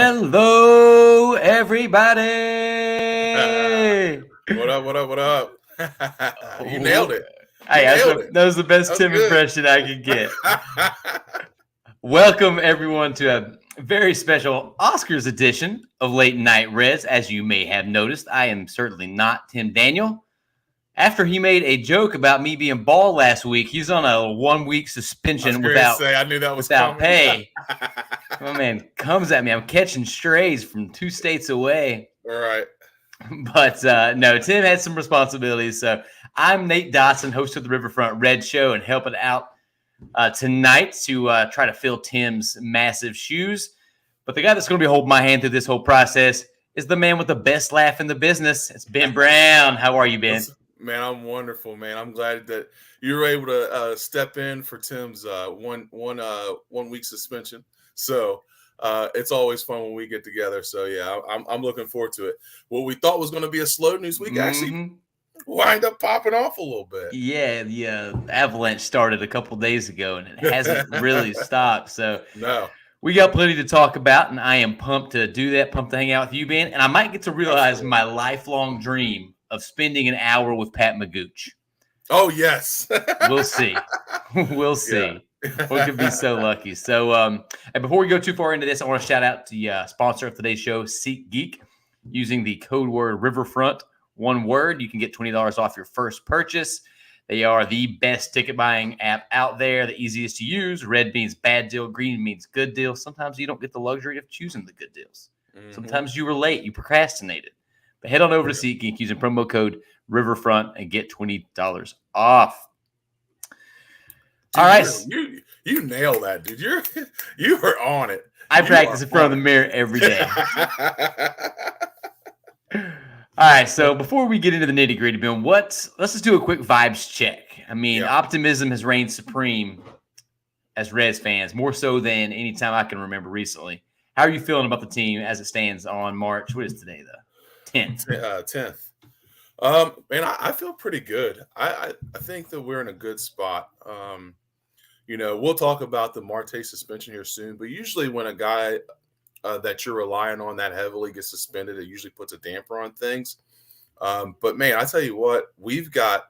Hello, everybody. What up? What up? What up? You nailed it. You Hey, nailed it. that was the best That was Tim good. impression I could get. Welcome, everyone, to a very special Oscars edition of Late Night Reds. As you may have noticed, I am certainly not Tim Daniel. After he made a joke about me being bald last week, he's on a 1-week I was suspension going to say, I knew that was without coming. pay. My man comes at me. I'm catching strays from 2 states away. All right. But no, Tim had some responsibilities. So I'm Nate Dotson, host of the Riverfront Red Show, and helping out tonight to try to fill Tim's massive shoes. But the guy that's going to be holding my hand through this whole process is the man with the best laugh in the business. It's Ben Brown. How are you, Ben? Man, I'm wonderful, man. I'm glad that you were able to step in for Tim's one week suspension. So it's always fun when we get together. So yeah, I'm looking forward to it. What we thought was going to be a slow news week actually wind up popping off a little bit. Yeah, the avalanche started a couple days ago, and it hasn't really stopped. So no. We got plenty to talk about, and I am pumped to do that, pumped to hang out with you, Ben. And I might get to realize my lifelong dream of spending an hour with Pat Magooch. Oh, yes. We'll see. We'll see. Yeah. We could be so lucky. So and before we go too far into this, I want to shout out to the sponsor of today's show, SeatGeek. Using the code word Riverfront, one word, you can get $20 off your first purchase. They are the best ticket buying app out there, the easiest to use. Red means bad deal, green means good deal. Sometimes you don't get the luxury of choosing the good deals. Sometimes you were late, you procrastinated. But head on over to SeatGeek using promo code Riverfront and get $20 off. Dude, all right. You nailed that, dude. You were on it. I practice in front of the mirror every day. All right, so before we get into the nitty-gritty, Ben, let's just do a quick vibes check. I mean, optimism has reigned supreme as Reds fans, more so than any time I can remember recently. How are you feeling about the team as it stands on March? What is today, though? 10th. 10th. Man, I feel pretty good. I think that we're in a good spot. We'll talk about the Marte suspension here soon, but usually when a guy that you're relying on that heavily gets suspended, it usually puts a damper on things. But man, I tell you what, we've got,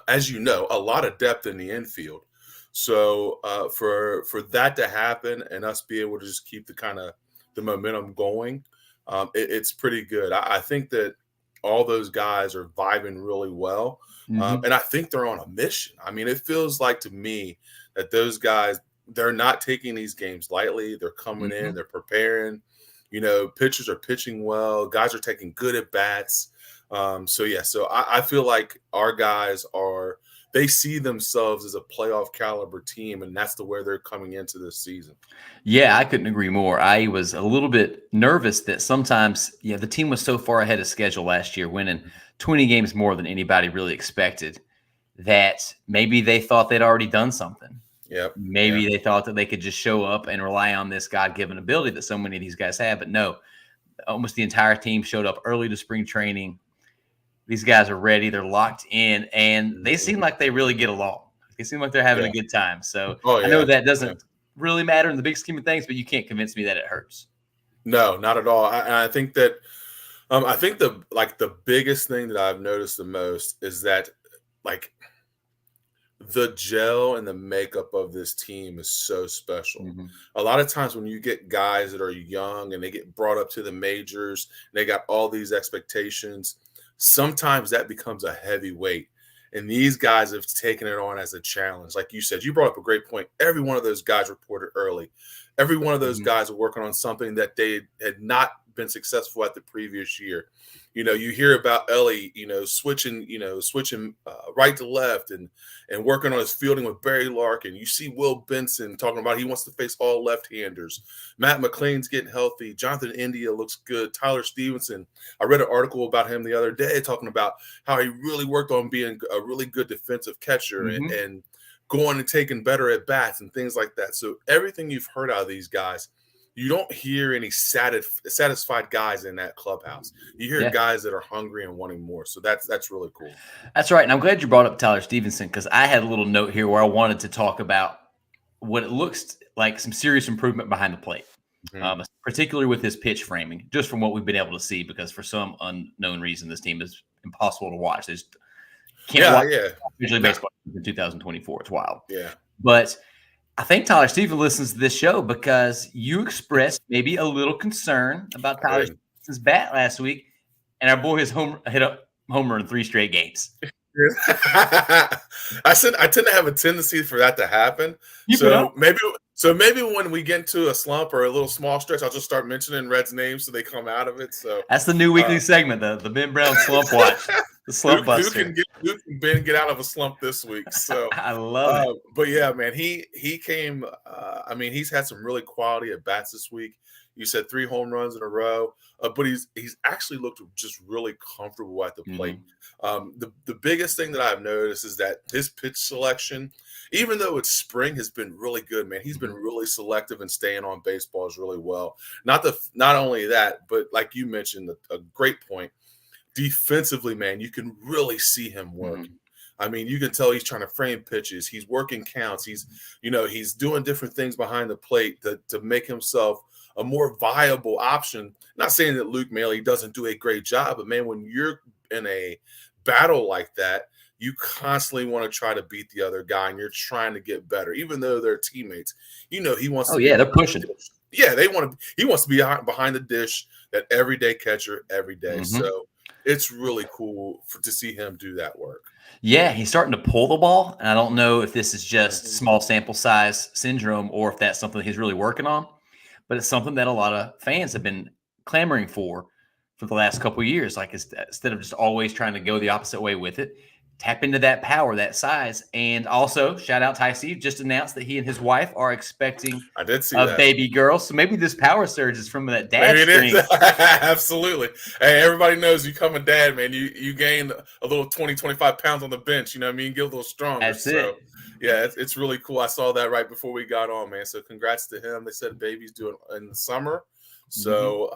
as you know, a lot of depth in the infield. So for that to happen and us be able to just keep the momentum going, it's pretty good. I think that all those guys are vibing really well. And I think they're on a mission. I mean, it feels like to me that those guys, they're not taking these games lightly. They're coming in, they're preparing. Pitchers are pitching well. Guys are taking good at bats. So I feel like our guys they see themselves as a playoff caliber team, and that's the way they're coming into this season. Yeah, I couldn't agree more. I was a little bit nervous that sometimes, the team was so far ahead of schedule last year, winning 20 games more than anybody really expected, that maybe they thought they'd already done something. Maybe they thought that they could just show up and rely on this God-given ability that so many of these guys have. But no, almost the entire team showed up early to spring training. These guys are ready. They're locked in, and they seem like they really get along. They seem like they're having a good time. So I know that doesn't really matter in the big scheme of things, but you can't convince me that it hurts. No, not at all. I think that the biggest thing that I've noticed the most is that the gel and the makeup of this team is so special. A lot of times when you get guys that are young and they get brought up to the majors, and they got all these expectations, sometimes that becomes a heavy weight. And these guys have taken it on as a challenge. Like you said, you brought up a great point. Every one of those guys reported early. Every one of those guys are working on something that they had not been successful at the previous year. You hear about Ellie, switching right to left and working on his fielding with Barry Larkin. You see Will Benson talking about he wants to face all left-handers. Matt McLean's getting healthy. Jonathan India looks good. Tyler Stevenson, I read an article about him the other day talking about how he really worked on being a really good defensive catcher and going and taking better at bats and things like that. So everything you've heard out of these guys, you don't hear any satisfied guys in that clubhouse. You hear guys that are hungry and wanting more. So that's really cool. That's right. And I'm glad you brought up Tyler Stevenson, because I had a little note here where I wanted to talk about what it looks like some serious improvement behind the plate. particularly with his pitch framing, just from what we've been able to see, because for some unknown reason, this team is impossible to watch. They just can't watch Major League Baseball in 2024. It's wild. Yeah. But I think Tyler Stevens listens to this show because you expressed maybe a little concern about Tyler Stevens' bat last week, and our boy has hit a homer in 3 straight games. I tend to have a tendency for that to happen. So maybe when we get into a slump or a little small stretch, I'll just start mentioning Reds' names so they come out of it. So that's the new weekly segment, the Ben Brown Slump Watch, the Slump Buster. Who can Ben get out of a slump this week? So I love it. But yeah, man, he came. He's had some really quality at bats this week. You said 3 home runs in a row, but he's actually looked just really comfortable at the plate. The biggest thing that I've noticed is that his pitch selection, even though it's spring, has been really good, man. He's been really selective and staying on baseballs really well. Not only that, but like you mentioned, a great point. Defensively, man, you can really see him work. I mean, you can tell he's trying to frame pitches. He's working counts. He's doing different things behind the plate to make himself a more viable option. Not saying that Luke Maile doesn't do a great job, but man, when you're in a battle like that, you constantly want to try to beat the other guy, and you're trying to get better, even though they're teammates. He wants. Oh yeah, they're pushing. Yeah, he wants to be behind the dish, that everyday catcher every day. So it's really cool to see him do that work. Yeah, he's starting to pull the ball, and I don't know if this is just small sample size syndrome or if that's something he's really working on. But it's something that a lot of fans have been clamoring for the last couple of years. Like, instead of just always trying to go the opposite way with it, tap into that power, that size. And also, shout out Ty Steve, just announced that he and his wife are expecting a baby girl. So maybe this power surge is from that dad string. Absolutely. Hey, everybody knows you come a dad, man. You gain a little 20, 25 pounds on the bench. You know what I mean? Get a little stronger. That's it. Yeah, it's really cool. I saw that right before we got on, man. So congrats to him. They said baby's due in the summer. So,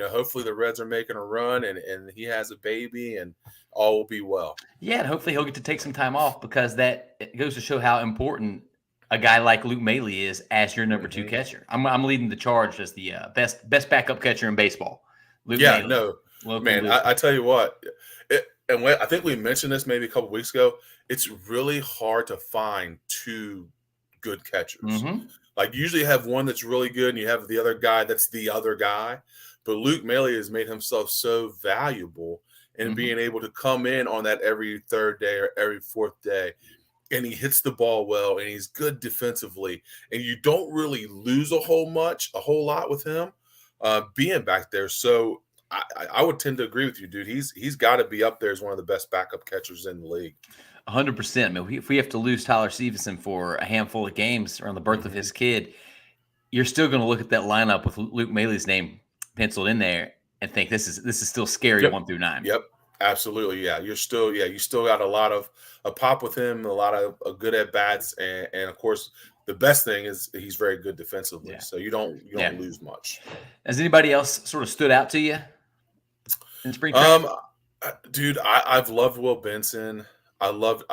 hopefully the Reds are making a run and he has a baby and all will be well. Yeah, and hopefully he'll get to take some time off, because it goes to show how important a guy like Luke Maile is as your number 2 catcher. I'm leading the charge as the best backup catcher in baseball. Luke Maile. Man, I tell you what, I think we mentioned this maybe a couple weeks ago. It's really hard to find 2 good catchers. Like, usually you have one that's really good and you have the other guy that's the other guy. But Luke Maile has made himself so valuable in being able to come in on that every 3rd day or every 4th day. And he hits the ball well and he's good defensively. And you don't really lose a whole lot with him being back there. So I would tend to agree with you, dude. He's got to be up there as one of the best backup catchers in the league. 100%. I mean, if we have to lose Tyler Stevenson for a handful of games around the birth of his kid, you're still going to look at that lineup with Luke Maile's name penciled in there and think this is still scary 1 through 9. Yep, absolutely. Yeah, you still got a lot of a pop with him, a lot of good at bats, and of course the best thing is he's very good defensively. Yeah. So you don't lose much. Has anybody else sort of stood out to you in spring training? Dude, I've loved Will Benson. I've loved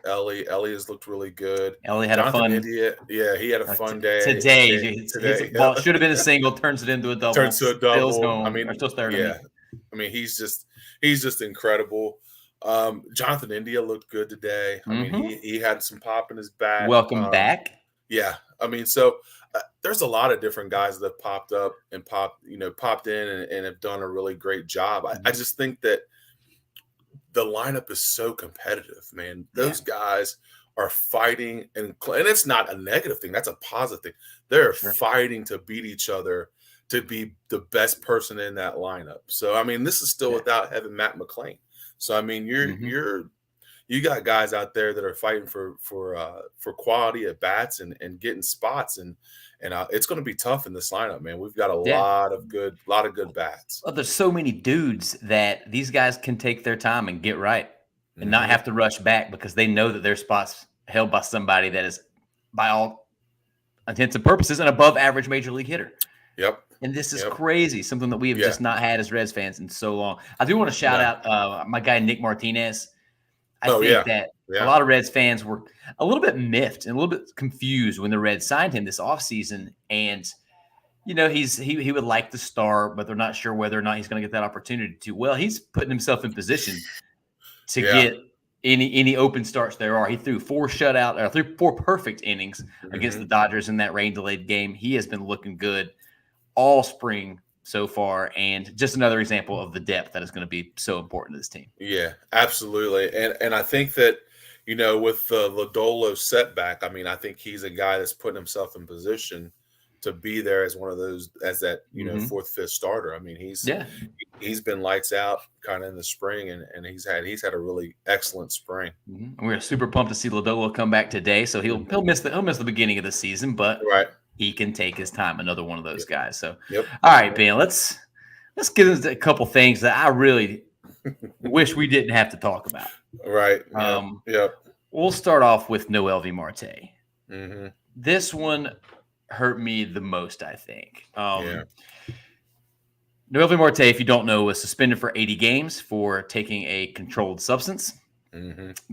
Ellie. Ellie has looked really good. Ellie had a fun day. Yeah, he had a fun day. Today. His ball should have been a single, turns it into a double. Home. I mean, he's just incredible. Jonathan India looked good today. I mean, he had some pop in his bat. Welcome back. Yeah. I mean, so there's a lot of different guys that have popped up and popped in and have done a really great job. I just think that the lineup is so competitive, man. Those guys are fighting, and it's not a negative thing. That's a positive thing. They're fighting to beat each other to be the best person in that lineup. So, I mean, this is still without having Matt McClain. So, I mean, you got guys out there that are fighting for quality at bats and getting spots, and it's going to be tough in this lineup, man. We've got a lot of good bats. Well, there's so many dudes that these guys can take their time and get right and not have to rush back, because they know that their spot's held by somebody that is, by all intents and purposes, an above average major league hitter. Yep. And this is crazy, something that we have just not had as Reds fans in so long. I do want to shout out my guy Nick Martinez. I think that a lot of Reds fans were a little bit miffed and a little bit confused when the Reds signed him this offseason. And, he would like to start, but they're not sure whether or not he's going to get that opportunity to. Well, he's putting himself in position to get any open starts there are. He threw four perfect innings against the Dodgers in that rain delayed game. He has been looking good all spring so far, and just another example of the depth that is going to be so important to this team. Yeah, absolutely. And I think that, with the Lodolo setback, I mean, I think he's a guy that's putting himself in position to be there as one of those, as that, fourth, fifth starter. I mean, he's been lights out kind of in the spring, and he's had a really excellent spring. We're super pumped to see Lodolo come back today. So he'll miss the beginning of the season, but he can take his time. Another one of those guys. So all right, Ben, let's get into a couple things that I really wish we didn't have to talk about. Right. We'll start off with Noelvi Marte. This one hurt me the most, I think. Noelvi Marte, if you don't know, was suspended for 80 games for taking a controlled substance.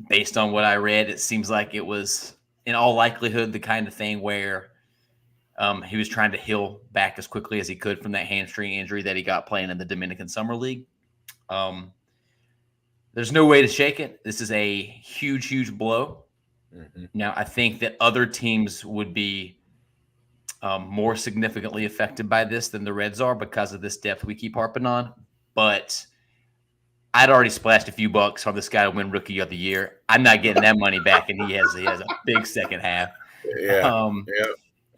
Based on what I read, it seems like it was, in all likelihood, the kind of thing where he was trying to heal back as quickly as he could from that hamstring injury that he got playing in the Dominican Summer League. There's no way to shake it. This is a huge, huge blow. Now, I think that other teams would be more significantly affected by this than the Reds are because of this depth we keep harping on. But I'd already splashed a few bucks on this guy to win Rookie of the Year. I'm not getting that money back, and he has a big second half.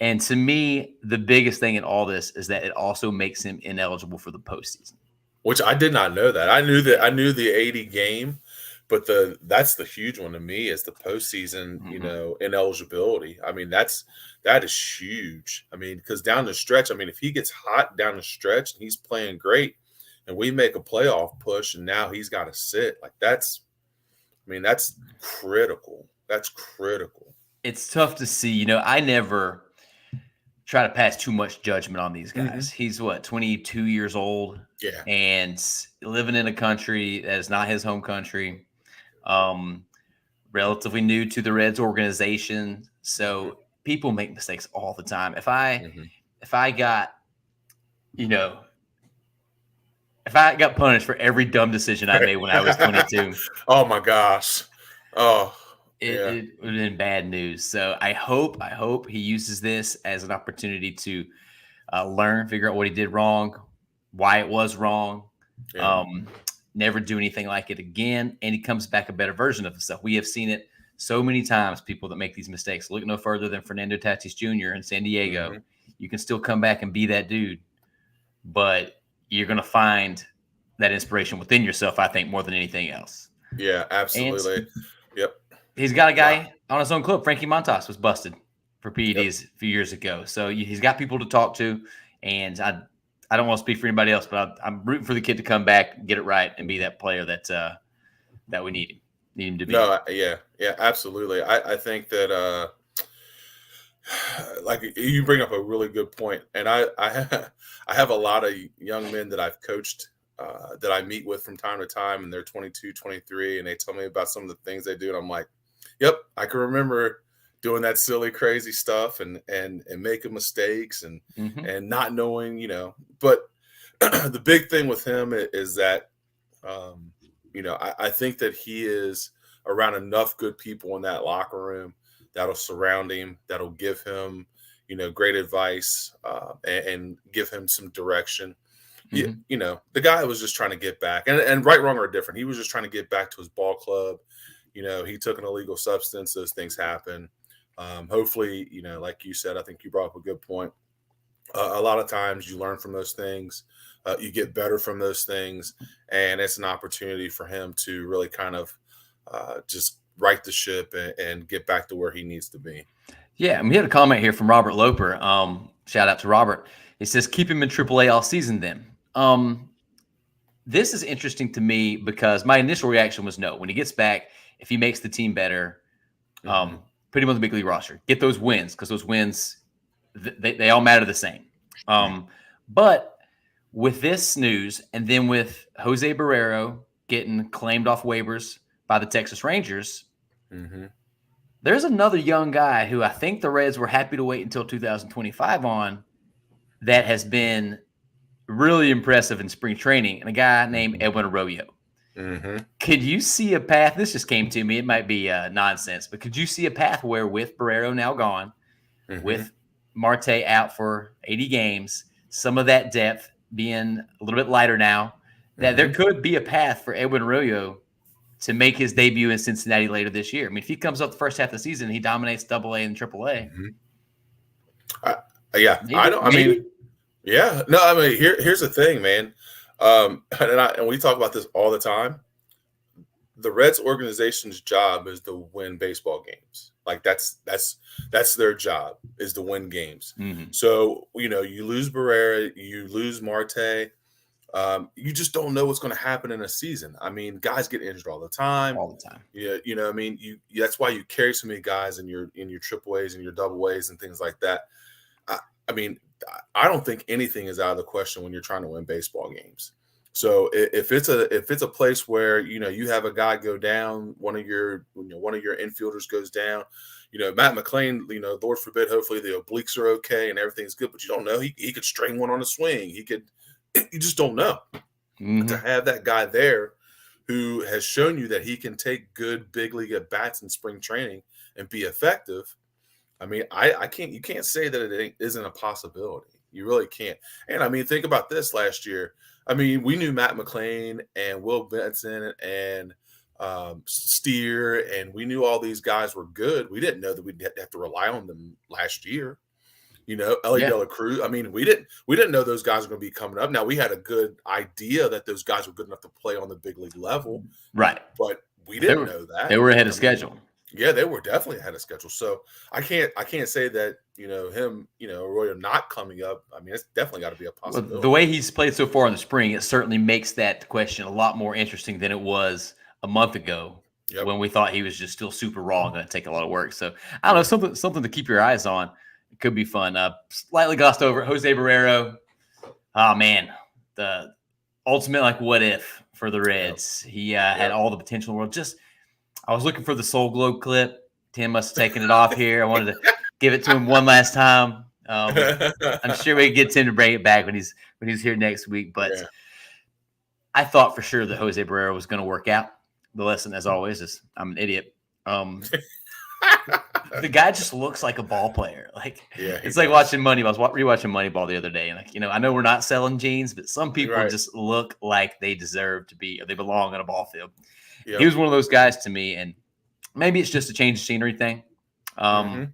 And to me, the biggest thing in all this is that it also makes him ineligible for the postseason. Which I did not know that. I knew the 80 game, but that's the huge one to me is the postseason, ineligibility. I mean, that is huge. I mean, because down the stretch, I mean, if he gets hot down the stretch and he's playing great and we make a playoff push and now he's got to sit, like that's critical. That's critical. It's tough to see. I never try to pass too much judgment on these guys. He's 22 years old and living in a country that is not his home country, relatively new to the Reds organization. So people make mistakes all the time. If I got punished for every dumb decision I made when I was 22. Oh my gosh. Oh, it would have been bad news. So I hope he uses this as an opportunity to learn, figure out what he did wrong, why it was wrong, never do anything like it again, and he comes back a better version of himself. We have seen it so many times, people that make these mistakes. Look no further than Fernando Tatis Jr. in San Diego. You can still come back and be that dude, but you're going to find that inspiration within yourself, I think, more than anything else. Yeah, absolutely. He's got a guy on his own club. Frankie Montas was busted for PEDs a few years ago. So he's got people to talk to. And I don't want to speak for anybody else, but I'm rooting for the kid to come back, get it right, and be that player that we need him to be. No, yeah, absolutely. I think that like you bring up a really good point. And I have a lot of young men that I've coached that I meet with from time to time, and they're 22, 23, and they tell me about some of the things they do. And I'm like, yep, I can remember doing that silly, crazy stuff and making mistakes and not knowing, But the big thing with him is that, I think that he is around enough good people in that locker room that'll surround him, that'll give him, great advice and give him some direction. The guy was just trying to get back, and right, wrong, or different. He was just trying to get back to his ball club. He took an illegal substance. Those things happen. Hopefully, like you said, I think you brought up a good point. A lot of times you learn from those things. You get better from those things. And it's an opportunity for him to really kind of just right the ship and get back to where he needs to be. Yeah, and we had a comment here from Robert Loper. Shout out to Robert. He says, keep him in AAA all season then. This is interesting to me because my initial reaction was no. When he gets back, if he makes the team better, put him on the big league roster. Get those wins because those wins, they all matter the same. But with this news and then with Jose Barrero getting claimed off waivers by the Texas Rangers, there's another young guy who I think the Reds were happy to wait until 2025 on that has been really impressive in spring training, and a guy named Edwin Arroyo. Mm-hmm. Could you see a path? This just came to me. It might be nonsense, but could you see a path where, with Barrero now gone, Mm-hmm. with Marte out for 80 games, some of that depth being a little bit lighter now, that there could be a path for Edwin Arroyo to make his debut in Cincinnati later this year? I mean, if he comes up the first half of the season, he dominates AA and AAA. Yeah, I don't. I mean, yeah, no. I mean, here's the thing, man. And we talk about this all the time. The Reds organization's job is to win baseball games. Like that's their job, is to win games. Mm-hmm. So you lose Barrera, you lose Marte. You just don't know what's going to happen in a season. I mean, guys get injured all the time. All the time. Yeah, I mean, that's why you carry so many guys in your triple A's and your double A's and things like that. I mean, I don't think anything is out of the question when you're trying to win baseball games. So if it's a place where you have a guy go down, one of your infielders goes down, Matt McClain, Lord forbid, hopefully the obliques are okay and everything's good, but you don't know, he could strain one on a swing. You just don't know. Mm-hmm. To have that guy there who has shown you that he can take good big league at bats in spring training and be effective. I mean, you can't say that it isn't a possibility. You really can't. And I mean, think about this last year. I mean, we knew Matt McClain and Will Benson and Steer, and we knew all these guys were good. We didn't know that we'd have to rely on them last year. Ellie De La Cruz. I mean, we didn't know those guys were going to be coming up. Now, we had a good idea that those guys were good enough to play on the big league level, right? But we didn't know that they were ahead of schedule. Yeah, they were definitely ahead of schedule. So I can't say that Arroyo not coming up. I mean, it's definitely got to be a possibility. Well, the way he's played so far in the spring, it certainly makes that question a lot more interesting than it was a month ago when we thought he was just still super raw and going to take a lot of work. So I don't know, something to keep your eyes on. It could be fun. Slightly glossed over Jose Barrero. Oh man, the ultimate what if for the Reds. He had all the potential in the world. I was looking for the Soul Globe clip. Tim must have taken it off here. I wanted to give it to him one last time. I'm sure we can get Tim to bring it back when he's here next week. But I thought for sure that Jose Barrero was going to work out. The lesson, as always, is I'm an idiot. The guy just looks like a ball player. It's like watching Moneyball. I was rewatching Moneyball the other day, and I know we're not selling jeans, but some people just look like they deserve to be, or they belong on a ball field. He was one of those guys to me, and maybe it's just a change of scenery thing. I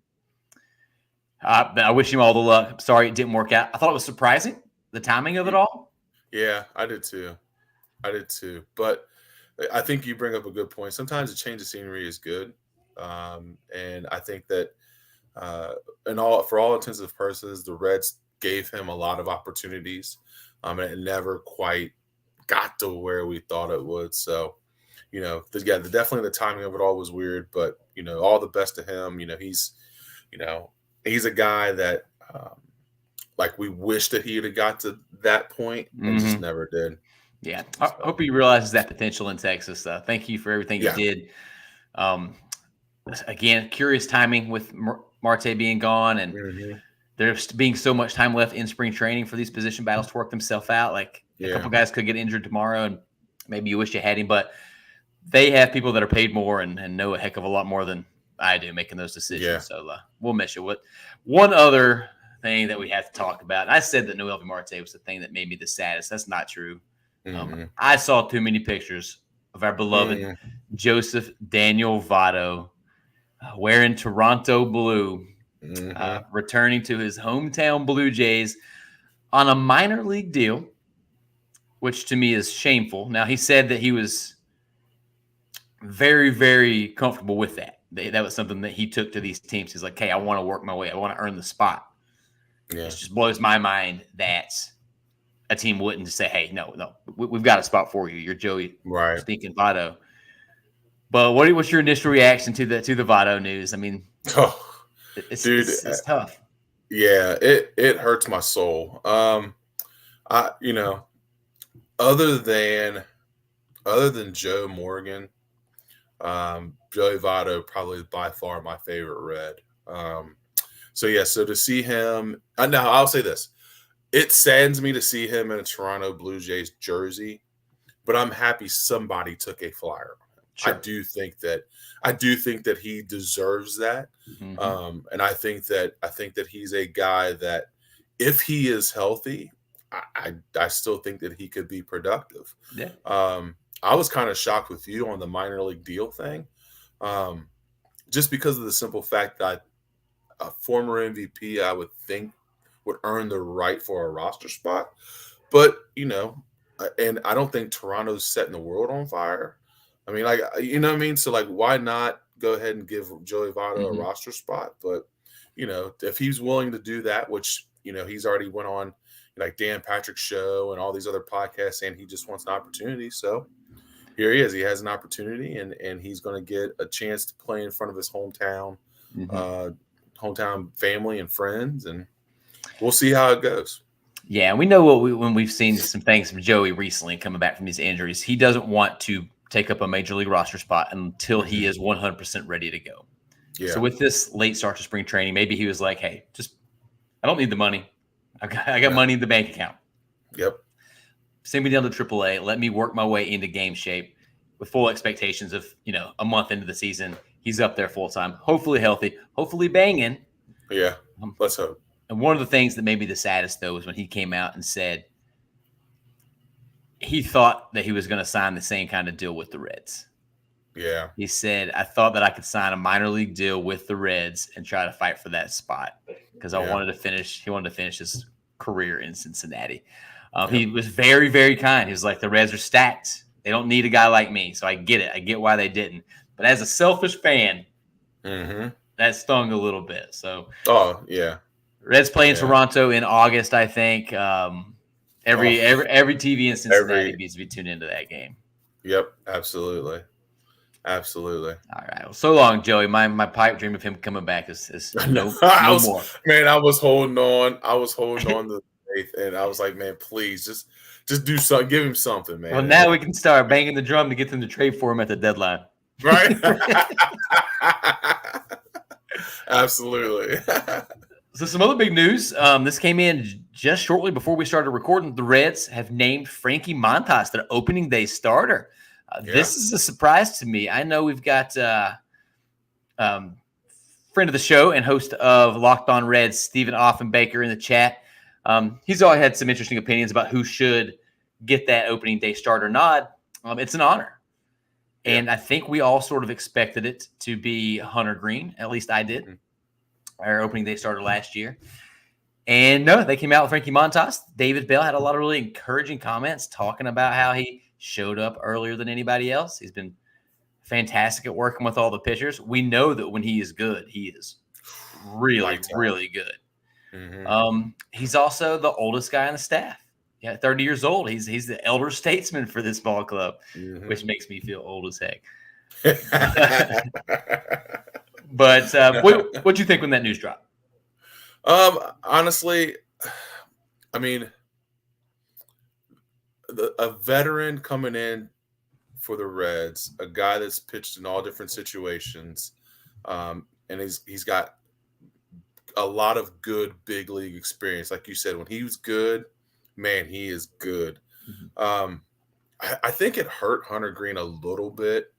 wish him all the luck. I'm sorry it didn't work out. I thought it was surprising, the timing of it all. Yeah, I did too. But I think you bring up a good point. Sometimes a change of scenery is good. And I think that for all intents and purposes, the Reds gave him a lot of opportunities, and it never quite got to where we thought it would. So, definitely the timing of it all was weird, but all the best to him. He's a guy that we wish that he had got to that point and just never did. Yeah, I hope he realizes that potential in Texas. Thank you for everything you did. Again, curious timing with Marte being gone, and there's being so much time left in spring training for these position battles to work themselves out. A couple guys could get injured tomorrow, and maybe you wish you had him, but they have people that are paid more and know a heck of a lot more than I do making those decisions. Yeah. So we'll miss you. One other thing that we have to talk about, I said that Noelvi Marte was the thing that made me the saddest. That's not true. I saw too many pictures of our beloved Joseph Daniel Votto wearing Toronto blue, returning to his hometown Blue Jays on a minor league deal, which to me is shameful. Now, he said that he was very, very comfortable with that. That was something that he took to these teams. He's like, hey, I want to work my way. I want to earn the spot. It just blows my mind that a team wouldn't just say, hey, no, we've got a spot for you. You're Joey stinking Votto. But what's your initial reaction to the Votto news? I mean, it's tough. Yeah, it hurts my soul. Other than Joe Morgan, Joey Votto probably by far my favorite Red. So to see him now, I'll say this: it saddens me to see him in a Toronto Blue Jays jersey, but I'm happy somebody took a flyer on him. Sure. I do think that he deserves that. And I think that he's a guy that if he is healthy, I still think that he could be productive. Yeah. I was kind of shocked with you on the minor league deal thing. Just because of the simple fact that a former MVP, I would think, would earn the right for a roster spot. But, and I don't think Toronto's setting the world on fire. I mean, like, you know what I mean? So, like, why not go ahead and give Joey Votto a roster spot? But, if he's willing to do that, which, he's already went on, like, Dan Patrick's show and all these other podcasts saying he just wants an opportunity. So here he is. He has an opportunity, and he's going to get a chance to play in front of his hometown family and friends, and we'll see how it goes. Yeah, and we know when we've seen some things from Joey recently coming back from these injuries, he doesn't want to take up a major league roster spot until he is 100% ready to go. Yeah. So with this late start to spring training, maybe he was like, "Hey, I don't need the money. I got money in the bank account. Yep. Send me down to AAA. Let me work my way into game shape with full expectations of a month into the season, he's up there full time, hopefully healthy, hopefully banging." Yeah, let's hope. And one of the things that made me the saddest, though, was when he came out and said he thought that he was going to sign the same kind of deal with the Reds. Yeah. He said, "I thought that I could sign a minor league deal with the Reds and try to fight for that spot because he wanted to finish his career in Cincinnati." He was very, very kind. He was like, "The Reds are stacked. They don't need a guy like me. So I get it. I get why they didn't. But as a selfish fan, that stung a little bit." So, yeah. Reds play in Toronto in August, I think. Every TV in Cincinnati needs to be tuned into that game. Yep, absolutely. Absolutely. All right. Well, so long, Joey. My pipe dream of him coming back is no more. Man, I was holding on. To faith, and I was like, man, please just do something. Give him something, man. Well, now we can start banging the drum to get them to trade for him at the deadline. Right? Absolutely. So some other big news. This came in just shortly before we started recording. The Reds have named Frankie Montas their opening day starter. This is a surprise to me. I know we've got friend of the show and host of Locked On Reds, Stephen Offenbaker, in the chat. He's always had some interesting opinions about who should get that opening day starter nod. It's an honor. And I think we all sort of expected it to be Hunter Green. At least I did. Our opening day starter last year. And no, they came out with Frankie Montas. David Bell had a lot of really encouraging comments talking about how he showed up earlier than anybody else. He's been fantastic at working with all the pitchers. We know that when he is good, he is really, really good. He's also the oldest guy on the staff. Yeah, 30 years old. He's the elder statesman for this ball club, which makes me feel old as heck. But what'd you think when that news dropped? Honestly, I mean, a veteran coming in for the Reds, a guy that's pitched in all different situations, and he's got a lot of good big league experience. Like you said, when he was good, man, he is good. I think it hurt Hunter Green a little bit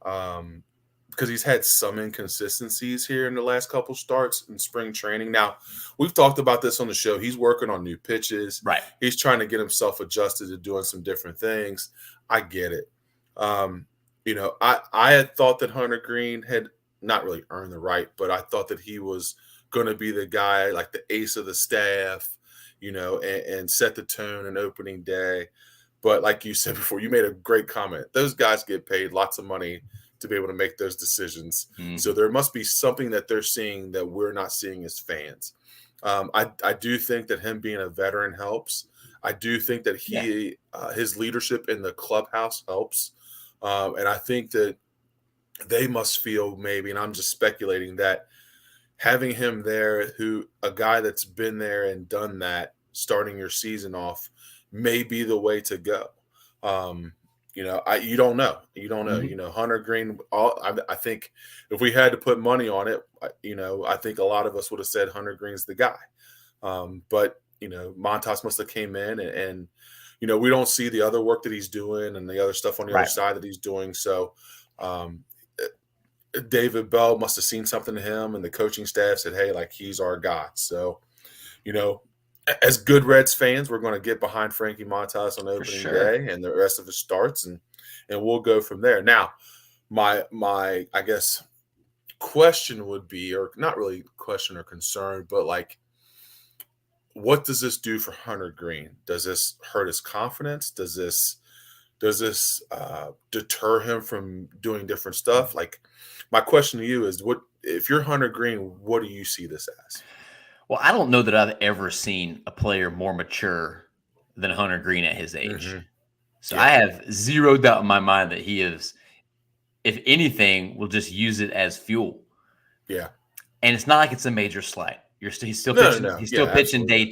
because he's had some inconsistencies here in the last couple starts in spring training. Now, we've talked about this on the show. He's working on new pitches. Right. He's trying to get himself adjusted to doing some different things. I get it. I had thought that Hunter Green had not really earned the right, but I thought that he was going to be the guy, like the ace of the staff, and set the tone in opening day. But like you said before, you made a great comment. Those guys get paid lots of money to be able to make those decisions. So there must be something that they're seeing that we're not seeing as fans. I do think that him being a veteran helps. I do think that his leadership in the clubhouse helps. And I think that they must feel maybe, and I'm just speculating, that having him there, a guy that's been there and done that, starting your season off, may be the way to go. You don't know. You don't know. Hunter Green. I think if we had to put money on it, I think a lot of us would have said Hunter Green's the guy. But Montas must have came in and we don't see the other work that he's doing and the other stuff on the other Right. side that he's doing. So David Bell must have seen something to him, and the coaching staff said, "Hey, like he's our guy." So, as good Reds fans, we're going to get behind Frankie Montas on For opening sure. day and the rest of his starts, and we'll go from there. Now, my I guess question would be, or not really question or concern, but like, what does this do for Hunter Green? Does this hurt his confidence? Does this deter him from doing different stuff? Like, my question to you is, what if you're Hunter Green? What do you see this as? Well, I don't know that I've ever seen a player more mature than Hunter Green at his age. Hmm. So I Yeah, have zero doubt in my mind that he is, if anything, will just use it as fuel. yeah. And it's not like it's a major slight. He's still No, no, pitching. no. He's Yeah, still pitching absolutely. day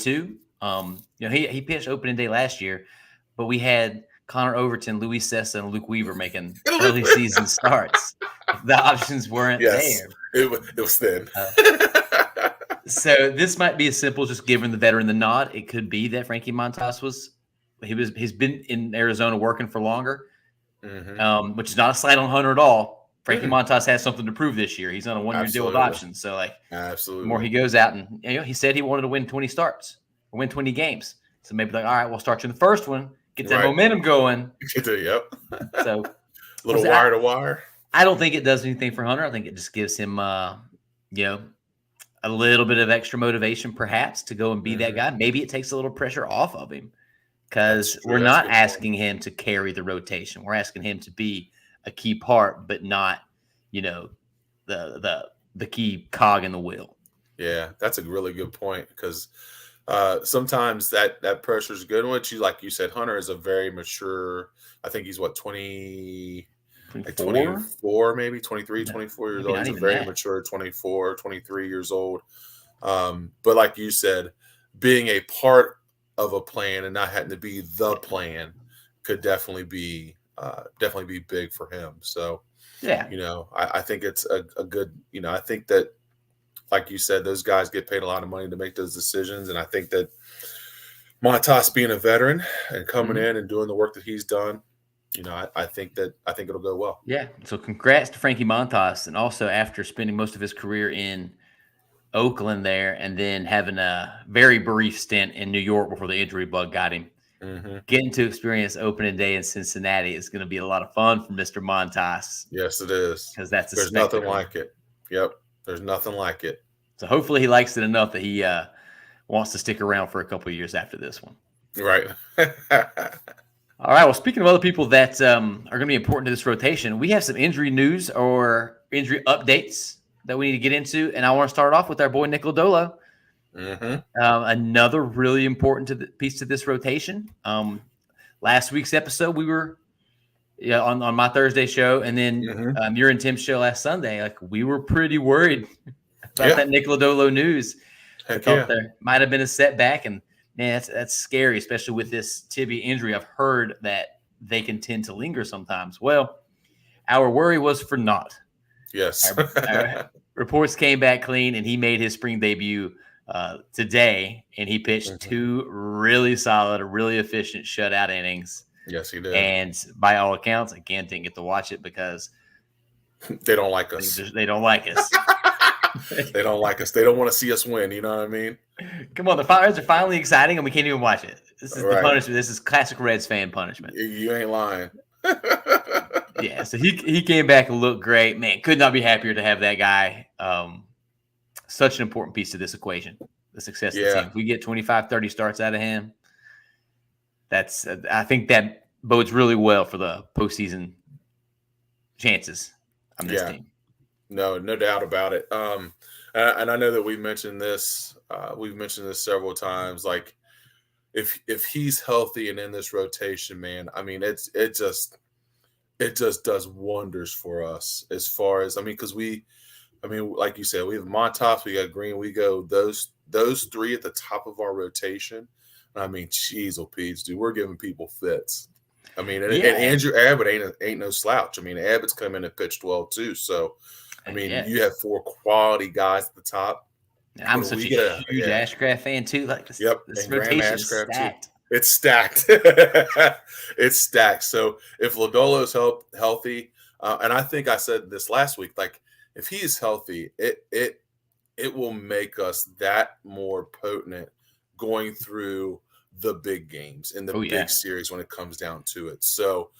two. He pitched opening day last year, but we had Connor Overton, Luis Sessa, and Luke Weaver making early season starts. The options weren't Yes, there. it was thin. Uh, so this might be as simple as just giving the veteran the nod. It could be that Frankie Montas he's been in Arizona working for longer, Hmm. which is not a slight on Hunter at all. Frankie Mm-mm. Montas has something to prove this year. He's on a 1-year deal with Absolutely, options. So like the more absolutely. he goes out and he said he wanted to win 20 starts or win 20 games. So maybe like, all right, we'll start you in the first one, get that Right. momentum going. Yep. So we'll Little see. wire to wire. I don't think it does anything for Hunter. I think it just gives him you know, a little bit of extra motivation perhaps to go and be that Hmm. guy. Maybe it takes a little pressure off of him That's because true. we're That's a not good point. asking him to carry the rotation. We're asking him to be a key part, but not, you know, the key cog in the wheel. Yeah, that's a really good point because sometimes that pressure is good. Which like you said, Hunter is a very mature. I think he's what 20, like 24? 24, maybe 23, No, 24 years maybe old. not He's a even very that. mature 24, 23 years old. But like you said, being a part of a plan and not having to be the plan could definitely be big for him. So, Yeah. I think it's a good, I think that, like you said, those guys get paid a lot of money to make those decisions. And I think that Montas being a veteran and coming Mhm. in and doing the work that he's done, I think it'll go well. Yeah. So congrats to Frankie Montas. And also after spending most of his career in Oakland there and then having a very brief stint in New York before the injury bug got him, Hmm. getting to experience opening day in Cincinnati is going to be a lot of fun for Mr. Montas Yes, it is. because that's a There's nothing spectacle. like it. Yep. There's nothing like it. So hopefully he likes it enough that he wants to stick around for a couple of years after this one. Right. All right. Well, speaking of other people that are going to be important to this rotation, we have some injury news or injury updates that we need to get into. And I want to start off with our boy Nick Lodolo. Hmm. Another really important piece to this rotation. Last week's episode, we were on my Thursday show, and then Hmm. your and Tim's show last Sunday. Like we were pretty worried about Yeah. that Nick Lodolo news. We Heck thought yeah. there might have been a setback, and man, that's scary, especially with this tibia injury. I've heard that they can tend to linger sometimes. Well, our worry was for naught. Yes. Our reports came back clean, and he made his spring debut today, and he pitched Hmm. two really solid, really efficient shutout innings. Yes, he did. And by all accounts, again, didn't get to watch it because They don't like us. they don't like us. They don't like us. They don't want to see us win. You know what I mean? Come on, the Reds are finally exciting, and we can't even watch it. This is the Right. punishment. This is classic Reds fan punishment. You ain't lying. Yeah, so he came back and looked great. Man, could not be happier to have that guy. Such an important piece to this equation, the success of the Yeah. team. If we get 25, 30 starts out of him, I think that bodes really well for the postseason chances on this Yeah. team. No doubt about it. And I know that we've mentioned this. We've mentioned this several times. Like, if he's healthy and in this rotation, man, I mean, it just does wonders for us as far as, I mean, because like you said, we have Montas, we got Green, we go those three at the top of our rotation. I mean, jeez, oh Pete's, dude, we're giving people fits. I mean, and Yeah, Andrew Abbott ain't no slouch. I mean, Abbott's come in and pitched well too. So, I mean, yeah, you have four quality guys at the top. And I'm such a huge Ashcraft fan too. Like this and Graham rotation is Ashcraft too. stacked. It's stacked. It's stacked. So if Lodolo's healthy, and I think I said this last week, like if he is healthy, it will make us that more potent going through the big games in the big series when it comes down to it. So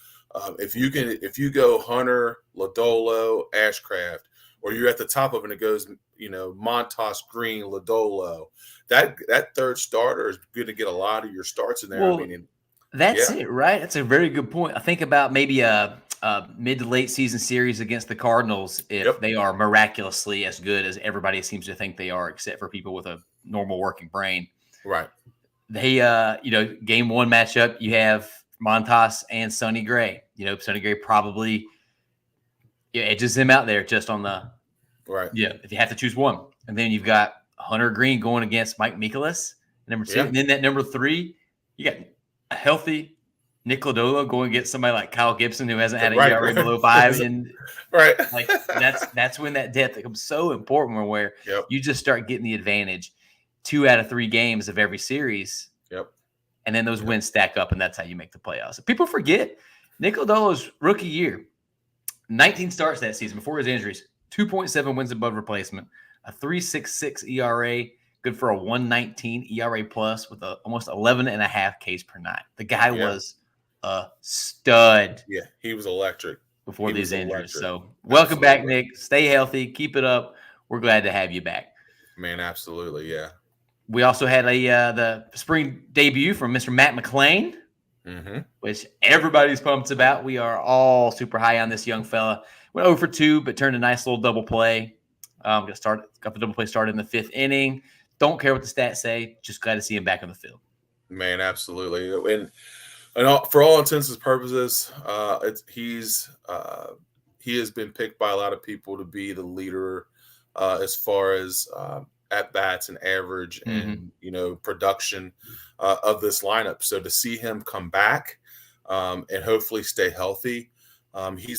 if you go Hunter, Lodolo, Ashcraft, or you're at the top of it and it goes, Montas, Green, Lodolo, that third starter is going to get a lot of your starts in there. Well, that's it, right? That's a very good point. I think about maybe a mid to late season series against the Cardinals if they are miraculously as good as everybody seems to think they are, except for people with a normal working brain. Right. They, game one matchup, you have Montas and Sonny Gray. Sonny Gray probably edges him out there just on the right. Yeah, if you have to choose one. And then you've got Hunter Green going against Mike Mikolas, number 2. And then that number 3, you got a healthy Nick Lodolo going against somebody like Kyle Gibson who hasn't had a ERA below 5. And like that's when that depth becomes so important where you just start getting the advantage 2 out of 3 games of every series. And then those wins stack up, and that's how you make the playoffs. People forget Nick Lodolo's rookie year, 19 starts that season before his injuries, 2.7 wins above replacement, a 3.66 ERA, good for a 1.19 ERA plus with almost 11.5 Ks per nine. The guy was a stud. Yeah, he was electric before these injuries. So welcome back, Nick. Stay healthy. Keep it up. We're glad to have you back. Man, absolutely, yeah. We also had the spring debut from Mr. Matt McClain, which everybody's pumped about. We are all super high on this young fella. Went 0 for 2, but turned a nice little double play. Got the double play started in the 5th inning. Don't care what the stats say. Just glad to see him back on the field. Man, absolutely. And for all intents and purposes, he has been picked by a lot of people to be the leader as far as at bats and average and production of this lineup. So to see him come back and hopefully stay healthy, he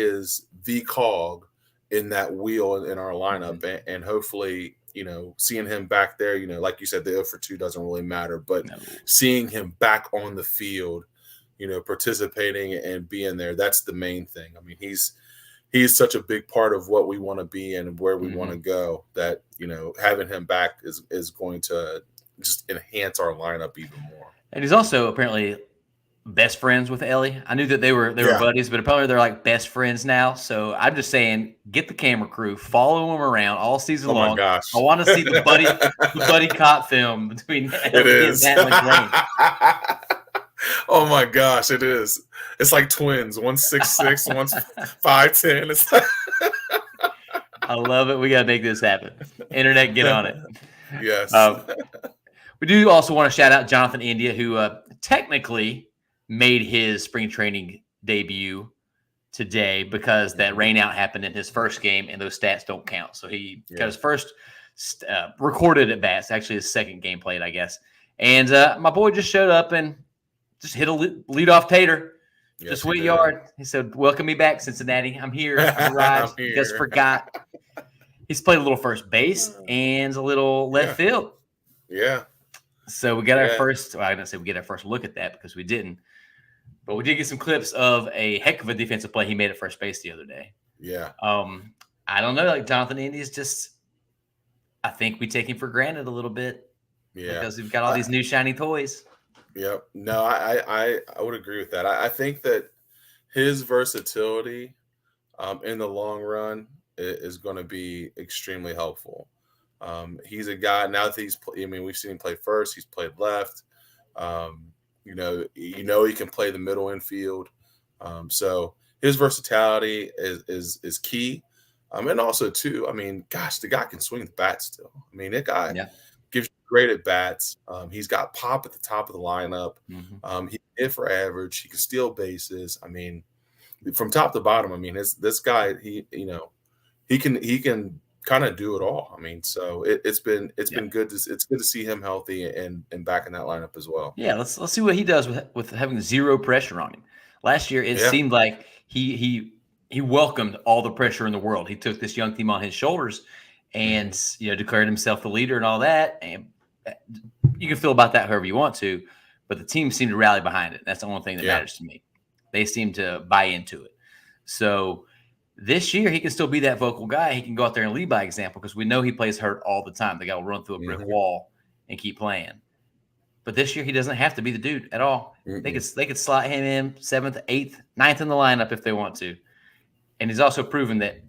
is the cog in that wheel in our lineup, and hopefully seeing him back there, like you said, the 0 for 2 doesn't really matter, but seeing him back on the field, participating and being there, that's the main thing. I mean, he's such a big part of what we want to be and where we want to go that, having him back is going to just enhance our lineup even more. And he's also apparently best friends with Ellie. I knew that they were buddies, but apparently they're like best friends now. So I'm just saying, get the camera crew, follow them around all season long. My gosh. I want to see the buddy cop film between Ellie and Matt McClain. Oh my gosh, it is. It's like twins. One's 6'6", one's 5'10". It's like I love it. We got to make this happen. Internet, get on it. Yes. We do also want to shout out Jonathan India, who technically made his spring training debut today because that rainout happened in his first game, and those stats don't count. So he got his first recorded at bats, actually his second game played, I guess. And my boy just showed up and just hit a leadoff tater. Just went yard. He said, "Welcome me back, Cincinnati. I'm here. I arrived. You guys forgot." He's played a little first base and a little left field. Yeah. So we got our first. Well, I didn't say we get our first look at that because we didn't, but we did get some clips of a heck of a defensive play he made at first base the other day. Yeah. I don't know. Like Jonathan Indy is just. I think we take him for granted a little bit. Yeah. Because we've got all these new shiny toys. Yep. No, I would agree with that. I think that his versatility in the long run is going to be extremely helpful. He's a guy now that we've seen him play first. He's played left. He can play the middle infield. So his versatility is key. And also too, the guy can swing the bat still. That guy gives you great at bats. He's got pop at the top of the lineup. He can hit for average. He can steal bases. From top to bottom. This guy, he can kind of do it all. So it's been good. It's good to see him healthy and back in that lineup as well. Yeah, let's see what he does with having zero pressure on him. Last year, it seemed like he welcomed all the pressure in the world. He took this young team on his shoulders, and declared himself the leader and all that. And you can feel about that however you want to, but the team seemed to rally behind it. That's the only thing that matters to me. They seem to buy into it. So this year, he can still be that vocal guy. He can go out there and lead by example because we know he plays hurt all the time. The guy will run through a brick wall and keep playing. But this year, he doesn't have to be the dude at all. They could slot him in 7th, 8th, 9th in the lineup if they want to. And he's also proven that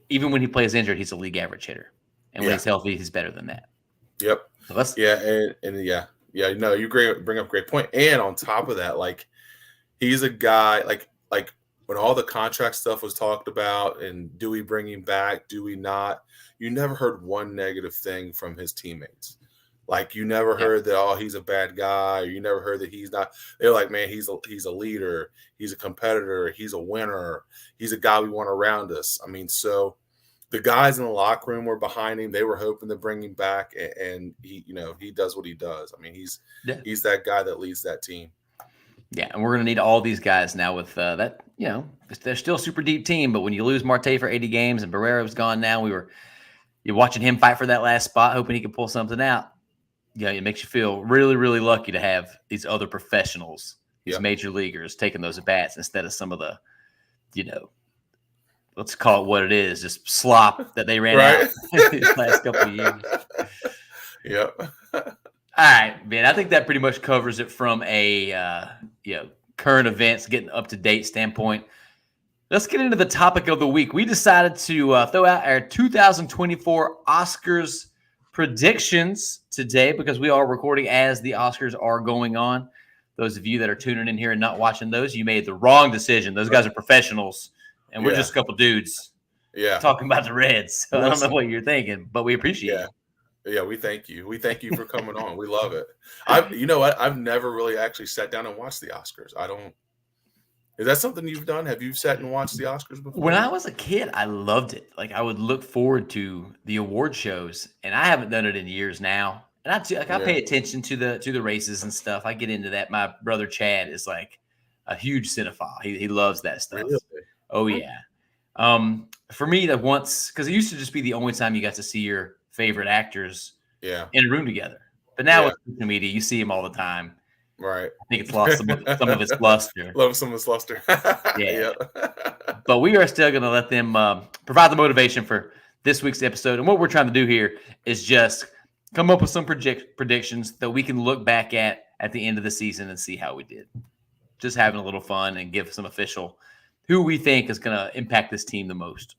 even when he plays injured, he's a league average hitter. And when he's healthy, he's better than that. Yep. So you bring up a great point. And on top of that, like, he's a guy like when all the contract stuff was talked about and do we bring him back, do we not? You never heard one negative thing from his teammates. Like, you never heard that, oh, he's a bad guy. Or you never heard that he's not. They're like, man, he's a leader. He's a competitor. He's a winner. He's a guy we want around us. I mean, so the guys in the locker room were behind him. They were hoping to bring him back, and he does what he does. I mean, he's that guy that leads that team. Yeah, and we're going to need all these guys now with that. They're still a super deep team, but when you lose Marte for 80 games and Barrero's gone now, you're watching him fight for that last spot, hoping he can pull something out. Yeah, it makes you feel really, really lucky to have these other professionals, these major leaguers taking those at bats instead of some of the, let's call it what it is, just slop that they ran out these last couple of years. Yep. All right, man. I think that pretty much covers it from a current events, getting up to date standpoint. Let's get into the topic of the week. We decided to throw out our 2024 Oscars predictions today because we are recording as the Oscars are going on. Those of you that are tuning in here and not watching those, you made the wrong decision. Those guys are professionals, and we're just a couple dudes talking about the Reds. So I don't know what you're thinking, but we appreciate it. Yeah, we thank you. We thank you for coming on. We love it. I've never really actually sat down and watched the Oscars. Is that something you've done? Have you sat and watched the Oscars before? When I was a kid, I loved it. Like, I would look forward to the award shows, and I haven't done it in years now. And I pay attention to the races and stuff. I get into that. My brother Chad is like a huge cinephile. He loves that stuff. Really? Oh yeah. For me, because it used to just be the only time you got to see your favorite actors in a room together. But now with social media, you see them all the time. Right. I think it's lost some of its luster. Love some of its luster. Yeah. But we are still going to let them provide the motivation for this week's episode. And what we're trying to do here is just come up with some predictions that we can look back at the end of the season and see how we did. Just having a little fun and give some official who we think is going to impact this team the most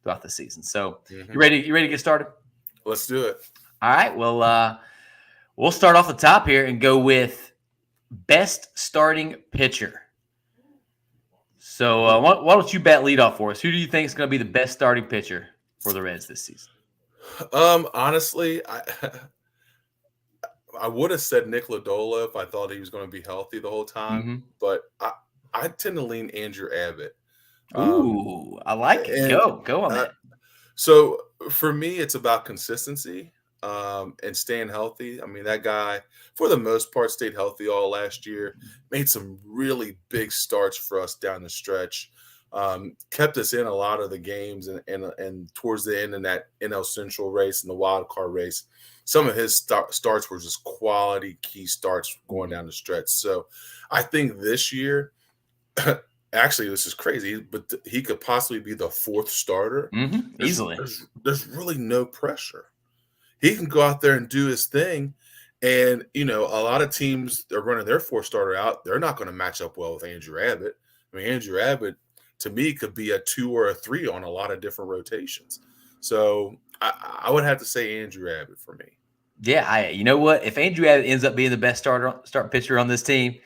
throughout the season. So you ready to get started? Let's do it. All right. Well, we'll start off the top here and go with best starting pitcher. So why don't you bat lead off for us? Who do you think is going to be the best starting pitcher for the Reds this season? Honestly, I would have said Nick Lodolo if I thought he was going to be healthy the whole time, but I tend to lean Andrew Abbott. Ooh, I like it. Go on that. So for me, it's about consistency and staying healthy. I mean, that guy, for the most part, stayed healthy all last year, made some really big starts for us down the stretch, kept us in a lot of the games, and towards the end in that NL Central race and the wild card race, some of his starts were just quality key starts going down the stretch. So I think this year – actually, this is crazy, but he could possibly be the fourth starter. Easily. There's really no pressure. He can go out there and do his thing. And, a lot of teams are running their fourth starter out. They're not going to match up well with Andrew Abbott. I mean, Andrew Abbott, to me, could be a 2 or a 3 on a lot of different rotations. So I would have to say Andrew Abbott for me. Yeah, you know what? If Andrew Abbott ends up being the best starting pitcher on this team,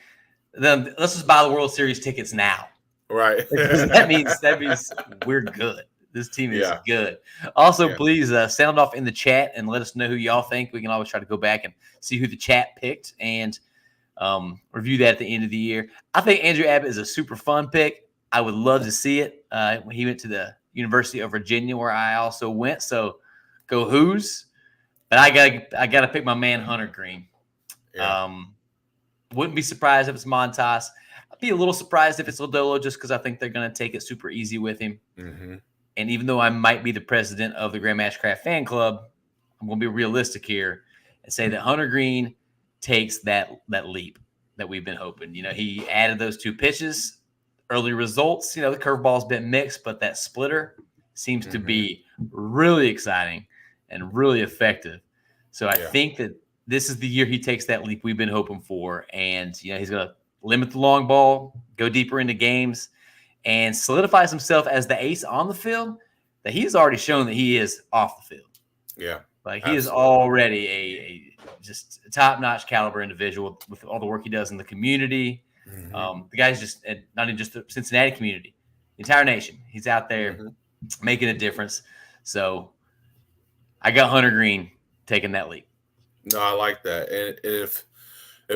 then let's just buy the World Series tickets now. Right. that means we're good. This team is good. Also, please sound off in the chat and let us know who y'all think. We can always try to go back and see who the chat picked and review that at the end of the year. I think Andrew Abbott is a super fun pick. I would love to see it. He went to the University of Virginia, where I also went. So go Hoos. But I gotta pick my man Hunter Green. Yeah. Wouldn't be surprised if it's Montas. I'd be a little surprised if it's Lodolo just because I think they're going to take it super easy with him. And even though I might be the president of the Grandmastercraft fan club, I'm going to be realistic here and say that Hunter Green takes that leap that we've been hoping. He added those 2 pitches, early results. The curveball's been mixed, but that splitter seems to be really exciting and really effective. So I think that this is the year he takes that leap we've been hoping for. And, he's going to limit the long ball, go deeper into games, and solidifies himself as the ace on the field that he's already shown that he is off the field. Yeah. Like he is already a just top-notch caliber individual with all the work he does in the community. The guy's just not even just the Cincinnati community, the entire nation. He's out there making a difference. So I got Hunter Green taking that leap. No, I like that. And if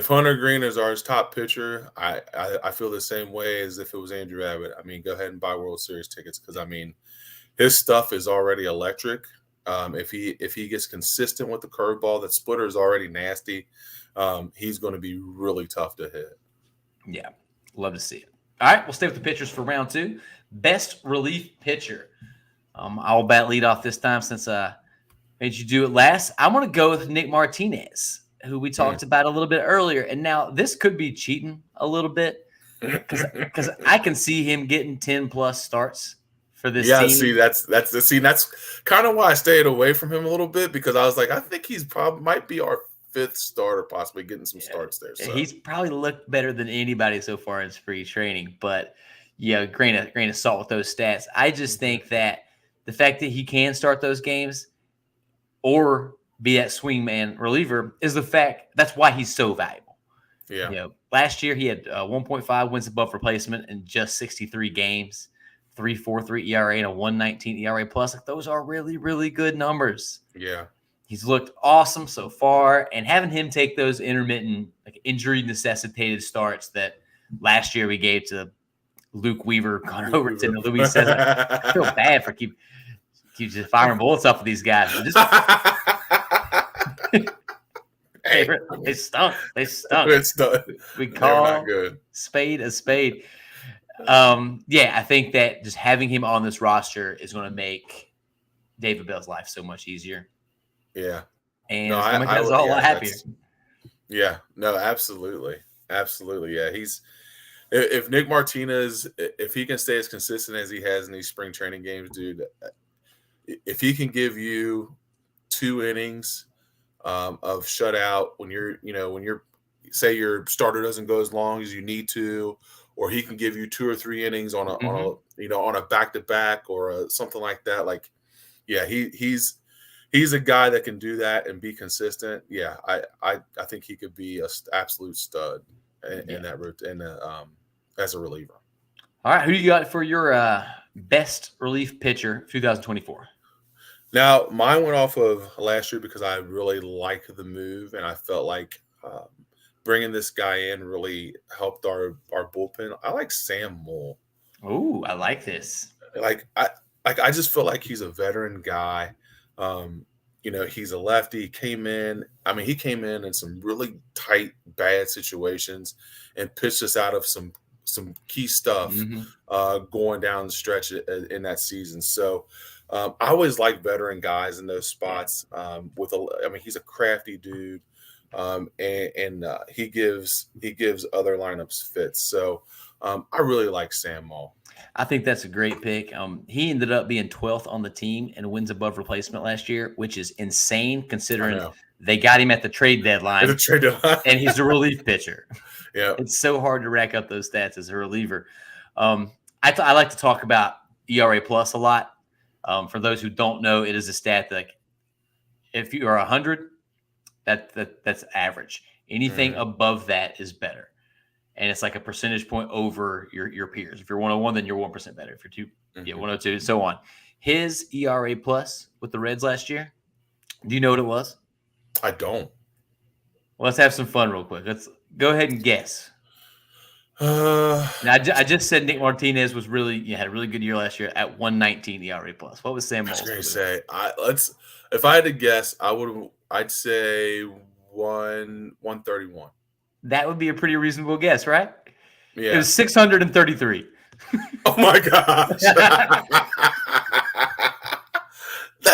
Hunter Green is our top pitcher, I feel the same way as if it was Andrew Abbott. I mean, go ahead and buy World Series tickets because, I mean, his stuff is already electric. If he gets consistent with the curveball, that splitter is already nasty. He's going to be really tough to hit. Yeah, love to see it. All right, we'll stay with the pitchers for round 2. Best relief pitcher. I'll bat lead off this time since I made you do it last. I'm going to go with Nick Martinez, who we talked about a little bit earlier. And now this could be cheating a little bit because I can see him getting 10+ starts for this team. See, that's kind of why I stayed away from him a little bit, because I was like, I think he's probably might be our 5th starter, possibly getting some starts there. So. He's probably looked better than anybody so far in spring training, but grain of salt with those stats. I just think that the fact that he can start those games or be that swingman reliever is the fact that's why he's so valuable. Yeah. Last year he had 1.5 wins above replacement in just 63 games. 3.43 ERA and a 1.19 ERA plus. Like, those are really, really good numbers. Yeah. He's looked awesome so far, and having him take those intermittent, like injury necessitated starts that last year we gave to Luke Weaver, Connor Overton, and Luis Cesar. I feel bad for keep just firing bullets off of these guys. They stunk. We call spade a spade. I think that just having him on this roster is going to make David Bell's life so much easier. Yeah. And it's going to make us all a lot happier. Yeah. No, absolutely. Absolutely. Yeah. If Nick Martinez, if he can stay as consistent as he has in these spring training games, dude, if he can give you 2 innings of shutout when you're say your starter doesn't go as long as you need to, or he can give you 2 or 3 innings on a back-to-back or something like that. Like, yeah, he's a guy that can do that and be consistent. Yeah, I think he could be an absolute stud in that route as a reliever. All right, who you got for your best relief pitcher 2024? Now, mine went off of last year because I really liked the move, and I felt like bringing this guy in really helped our bullpen. I like Sam Moll. Oh, I like this. I just feel like he's a veteran guy. He's a lefty. He came in some really tight, bad situations and pitched us out of some key stuff going down the stretch in that season. So I always like veteran guys in those spots. He's a crafty dude. And he gives other lineups fits. So I really like Sam Moll. I think that's a great pick. He ended up being 12th on the team and wins above replacement last year, which is insane considering they got him at the trade deadline. And he's a relief pitcher. Yeah, it's so hard to rack up those stats as a reliever. I like to talk about ERA plus a lot. For those who don't know, it is a stat that if you are 100. That's average. Anything above that is better. And it's like a percentage point over your peers. If you're 101, then you're 1% better. If you're 102, and so on. His ERA plus with the Reds last year, do you know what it was? I don't. Well, let's have some fun real quick. Let's go ahead and guess. Now, I just said Nick Martinez had a really good year last year at 1.19 ERA plus. What was Sam Moll's? I was going to say, if I had to guess, I'd say 131. That would be a pretty reasonable guess, right? Yeah. It was 633. Oh my gosh.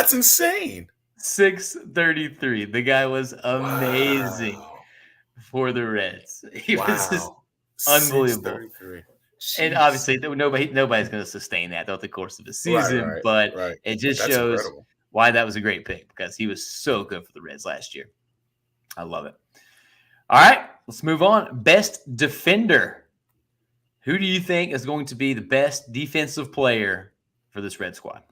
That's insane. 633. The guy was amazing Wow. for the Reds. He was just Wow. unbelievable. 633. And Jeez. obviously, nobody's going to sustain that throughout the course of the Right, season, right, but right. it just That's shows incredible. why that was a great pick because he was so good for the Reds last year. I love it. All right, let's move on. Best defender. Who do you think is going to be the best defensive player for this Red squad?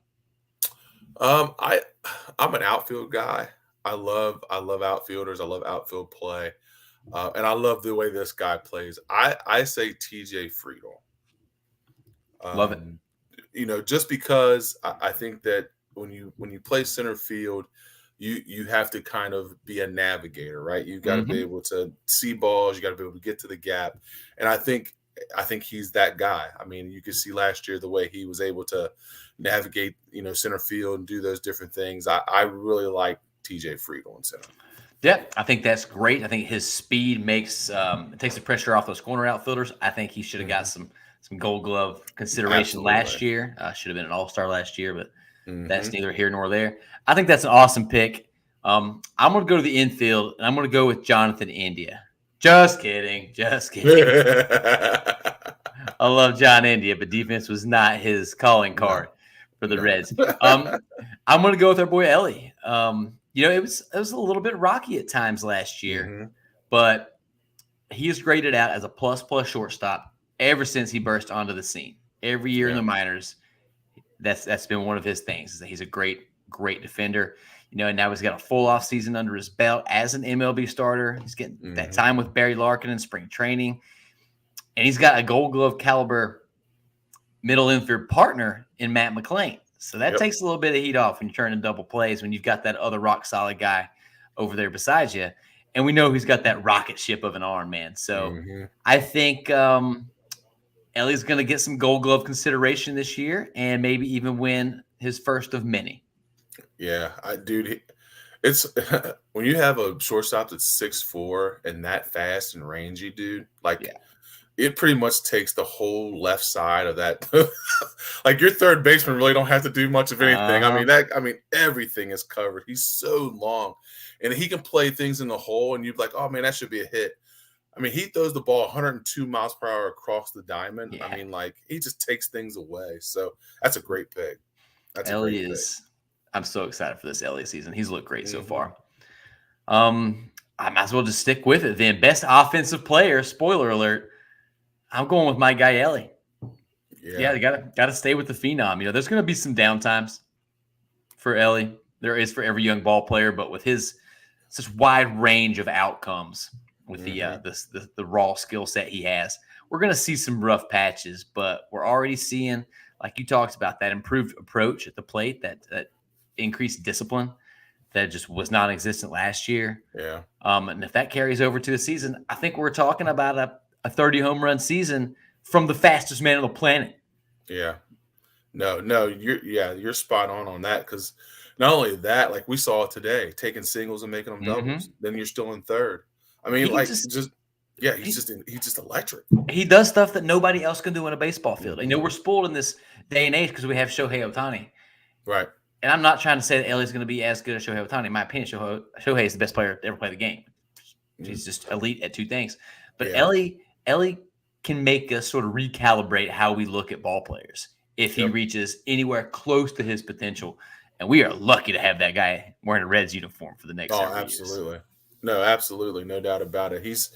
I'm an outfield guy. I love outfielders. I love outfield play, and I love the way this guy plays. I say T.J. Friedel. Love it. Um, just because I think that when you play center field, you have to kind of be a navigator, right? You got to be Mm-hmm. able to see balls. You got to be able to get to the gap, and I think he's that guy. I mean, you could see last year the way he was able to navigate, center field and do those different things. I really like T.J. Friedel in center. Yeah, I think that's great. I think his speed makes it takes the pressure off those corner outfielders. I think he should have got Hmm. some Gold Glove consideration last Absolutely. year. Should have been an All Star last year, but that's Hmm. neither here nor there. I think that's an awesome pick. I'm going to go to the infield, and I'm going to go with Jonathan India. Just kidding, just kidding. I love John India, but defense was not his calling No, card for the no. Reds. I'm going to go with our boy Ellie. It was a little bit rocky at times last year, Hmm. but he is graded out as a plus plus shortstop ever since he burst onto the scene. Every year in Yeah. the minors, that's been one of his things. Is that he's a great defender. And now he's got a full off season under his belt as an MLB starter. He's getting that Hmm. time with Barry Larkin in spring training, and he's got a Gold Glove caliber middle infield partner in Matt McClain. So that Yep. takes a little bit of heat off when you're turning double plays when you've got that other rock solid guy over there beside you. And we know he's got that rocket ship of an arm, man. So Hmm. I think Ellie's going to get some Gold Glove consideration this year and maybe even win his first of many. Yeah, dude, it's when you have a shortstop that's 6'4" and that fast and rangy, dude. Like Yeah. it pretty much takes the whole left side of that. Like your third baseman really don't have to do much of anything. I Uh-huh. mean everything is covered. He's so long, and he can play things in the hole, and you're like, oh man, that should be a hit. I mean, he throws the ball 102 miles per hour across the diamond. I Yeah. mean, like he just takes things away. So that's a great pick. That's a Ellie great pick. is. I'm so excited for this Ellie season. He's looked great so Hmm. far. I might as well just stick with it then. Best offensive player, spoiler alert. I'm going with my guy Ellie. Yeah, Yeah. you gotta stay with the phenom. There's gonna be some downtimes for Ellie. There is for every young ball player, but with his such wide range of outcomes with Hmm. the raw skill set he has, we're gonna see some rough patches. But we're already seeing, like you talked about, that improved approach at the plate, that increased discipline that just was non-existent last year. Yeah. And if that carries over to the season, I think we're talking about a 30 home run season from the fastest man on the planet. Yeah. No, you're spot on that because not only that, like we saw today, taking singles and making them doubles, Mm-hmm. then you're still in third. I mean, He like just just yeah, he, he's just electric. he does stuff that nobody else can do on a baseball field. Hmm. We're spoiled in this day and age because we have Shohei Ohtani. Right. And I'm not trying to say that Ellie's going to be as good as Shohei Ohtani. In my opinion, Shohei is the best player to ever play the game. Mm. He's just elite at two things. But Yeah. Ellie can make us sort of recalibrate how we look at ball players if he Yep. reaches anywhere close to his potential. And we are lucky to have that guy wearing a Reds uniform for the next Oh, several years. absolutely. No, absolutely, no doubt about it. He's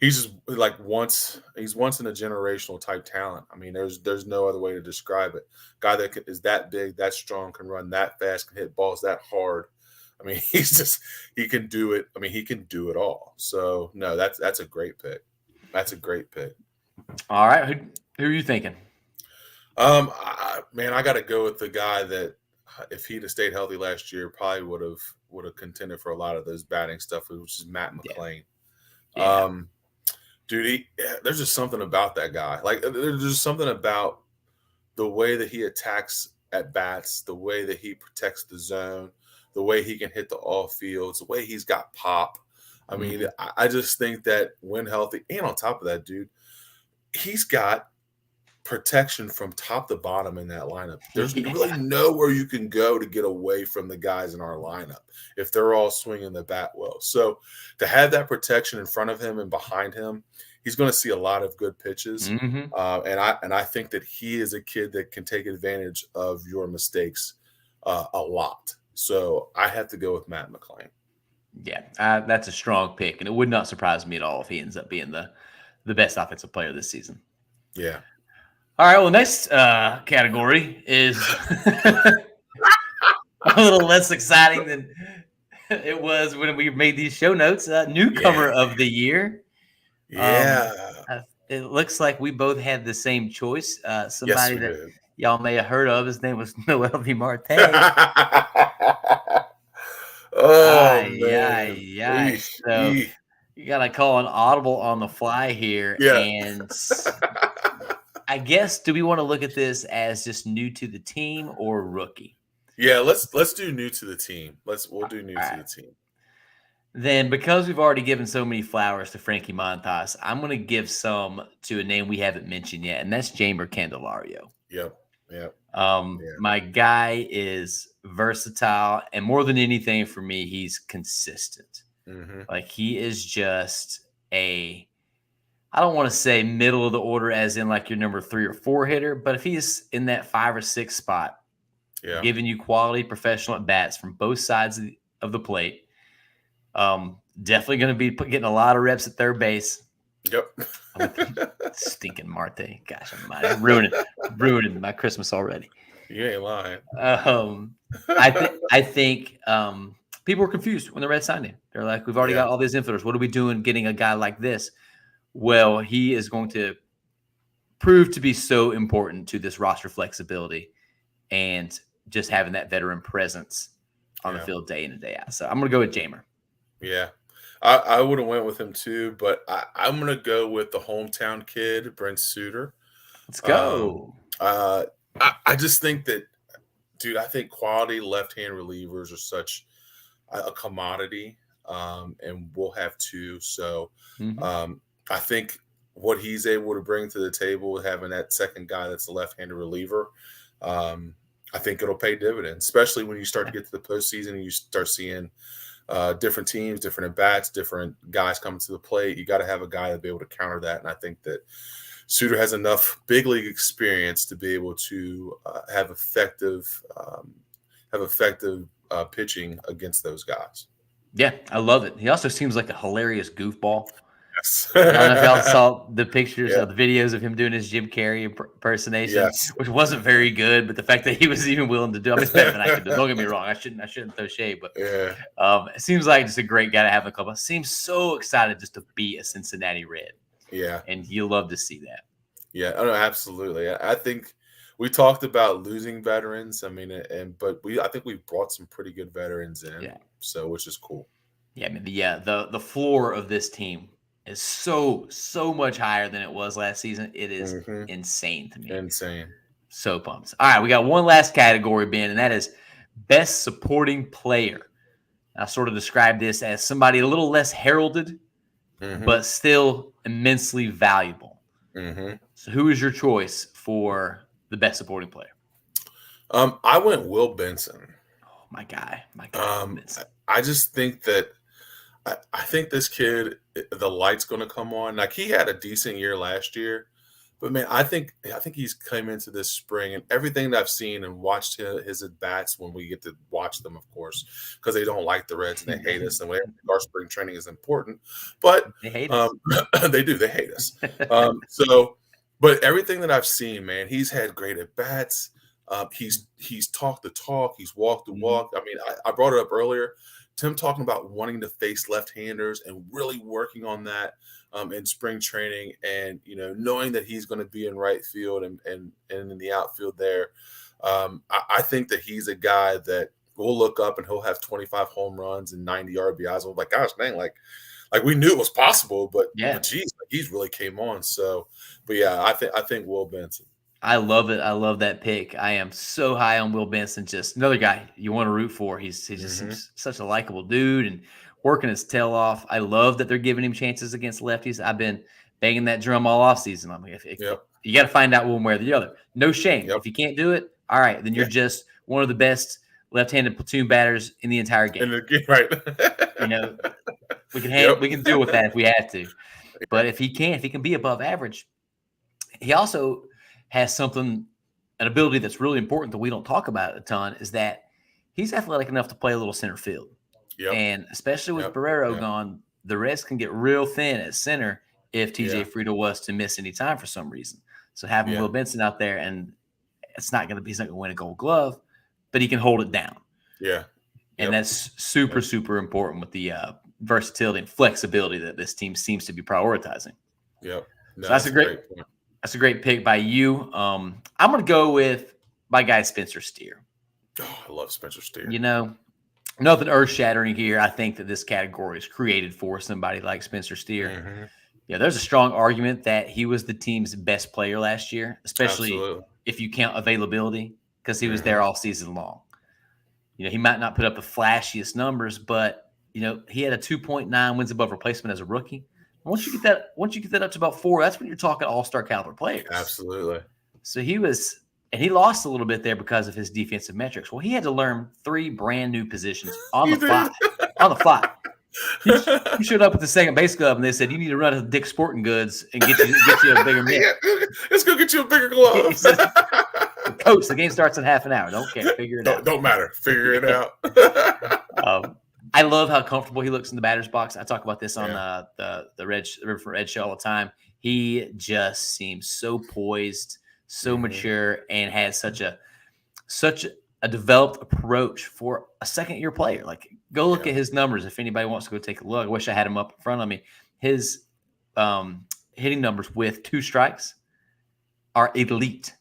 just like once in a generational type talent. I mean, there's no other way to describe it. Guy that is that big, that strong, can run that fast, can hit balls that hard. I mean, he can do it. I mean, he can do it all. So no, that's a great pick. That's a great pick. All right. Who are you thinking? Man, I got to go with the guy that if he'd have stayed healthy last year, probably would have contended for a lot of those batting stuff, which is Matt Yeah. McClain. Yeah. Dude, there's just something about that guy. Like there's just something about the way that he attacks at bats, the way that he protects the zone, the way he can hit the all fields, the way he's got pop. I mean, Mhm. I just think that when healthy, and on top of that, dude, he's got protection from top to bottom in that lineup. There's Yeah. really nowhere you can go to get away from the guys in our lineup if they're all swinging the bat well. So to have that protection in front of him and behind him, he's going to see a lot of good pitches. Mm-hmm. And I think that he is a kid that can take advantage of your mistakes a lot. So I have to go with Matt McClain. Yeah, that's a strong pick, and it would not surprise me at all if he ends up being the best offensive player this season. Yeah. All right, well, next category is a little less exciting than it was when we made these show notes. Newcomer of the year. Yeah. It looks like we both had the same choice. Somebody Yes, we that did. y'all may have heard of. His name was Noel V. Marte. Oh, man. Eesh, So you got to call an audible on the fly here. Yeah. And I guess, do we want to look at this as just new to the team or rookie? Yeah, let's do new to the team. We'll do new to the team. Then, because we've already given so many flowers to Frankie Montas, I'm going to give some to a name we haven't mentioned yet, and that's Jeimer Candelario. Yep. My guy is versatile, and more than anything for me, he's consistent. Mm-hmm. Like, he is just I don't want to say middle of the order as in like your number 3 or 4 hitter, but if he's in that 5 or 6 spot, giving you quality professional at bats from both sides of the plate, definitely going to be getting a lot of reps at third base. Yep. Stinking Marte. Gosh, I'm ruining my Christmas already. You ain't lying. I think people were confused when the Reds signed him. They're like, we've already got all these infielders. What are we doing getting a guy like this? Well, he is going to prove to be so important to this roster flexibility and just having that veteran presence on the field day in and day out. So I'm going to go with Jeimer. Yeah. I would have went with him too, but I'm going to go with the hometown kid, Brent Suter. Let's go. I just think that, dude, I think quality left-hand relievers are such a commodity, and we'll have 2. So I think what he's able to bring to the table, having that second guy that's a left-handed reliever, I think it'll pay dividends, especially when you start to get to the postseason and you start seeing different teams, different at-bats, different guys coming to the plate. You got to have a guy to be able to counter that. And I think that Suter has enough big league experience to be able to have effective pitching against those guys. Yeah, I love it. He also seems like a hilarious goofball. Yes. I don't know if y'all saw the pictures of the videos of him doing his Jim Carrey impersonation, which wasn't very good. But the fact that he was even willing to do it, it's better than I could do. Don't get me wrong. I shouldn't throw shade, but it seems like just a great guy to have in the club. Seems so excited just to be a Cincinnati Red. Yeah. And you love to see that. Yeah, no, absolutely. I think we talked about losing veterans. I mean, I think we've brought some pretty good veterans in. Yeah. So, which is cool. Yeah, I mean, the floor of this team is so much higher than it was last season. It is insane to me. Insane. So pumped. All right, we got one last category, Ben, and that is best supporting player. I sort of describe this as somebody a little less heralded, but still immensely valuable. So who is your choice for the best supporting player? I went Will Benson. Oh, my guy. I just think that I think this kid, the light's going to come on. Like, he had a decent year last year, but man, I think he's come into this spring, and everything that I've seen and watched his at bats when we get to watch them, of course, because they don't like the Reds and they hate us, and our spring training is important, but they hate us. They do. They hate us. But everything that I've seen, man, he's had great at bats. He's talked the talk. He's walked the walk. I mean, I brought it up earlier. Tim talking about wanting to face left-handers and really working on that in spring training, and knowing that he's going to be in right field and in the outfield there. I think that he's a guy that we'll look up and he'll have 25 home runs and 90 RBIs. I'm like, gosh, dang, like we knew it was possible, but geez, he's really came on. So, but yeah, I think Will Benson. I love it. I love that pick. I am so high on Will Benson. Just another guy you want to root for. He's just seems such a likable dude and working his tail off. I love that they're giving him chances against lefties. I've been banging that drum all off season. I mean, if you got to find out one way or the other. No shame. If you can't do it, all right, then you're just one of the best left-handed platoon batters in the entire game. Right. We can deal with that if we have to. But if he can be above average, he also has an ability that's really important that we don't talk about a ton, is that he's athletic enough to play a little center field. And especially with Barrero gone, the Reds can get real thin at center if TJ Friedl was to miss any time for some reason. So having Will Benson out there, and he's not going to win a Gold Glove, but he can hold it down. And that's super, super important with the versatility and flexibility that this team seems to be prioritizing. No, so that's a great pick by you. I'm going to go with my guy Spencer Steer. Oh, I love Spencer Steer. Nothing earth-shattering here. I think that this category is created for somebody like Spencer Steer. There's a strong argument that he was the team's best player last year, especially if you count availability, because he was there all season long. He might not put up the flashiest numbers, but he had a 2.9 wins above replacement as a rookie. Once you get that up to about 4, that's when you're talking all-star caliber players. Absolutely. So he lost a little bit there because of his defensive metrics. Well, he had to learn 3 brand new positions on the fly. He showed up at the second base club and they said, "You need to run to Dick's Sporting Goods and get you a bigger mitt. Let's go get you a bigger glove." Coach, the game starts in half an hour. Don't care. Figure it out. Don't matter. Figure it out. I love how comfortable he looks in the batter's box. I talk about this on the River Front Red show all the time. He just seems so poised, so mature, and has such a developed approach for a second-year player. Like, go look at his numbers if anybody wants to go take a look. I wish I had him up in front of me. His hitting numbers with 2 strikes are elite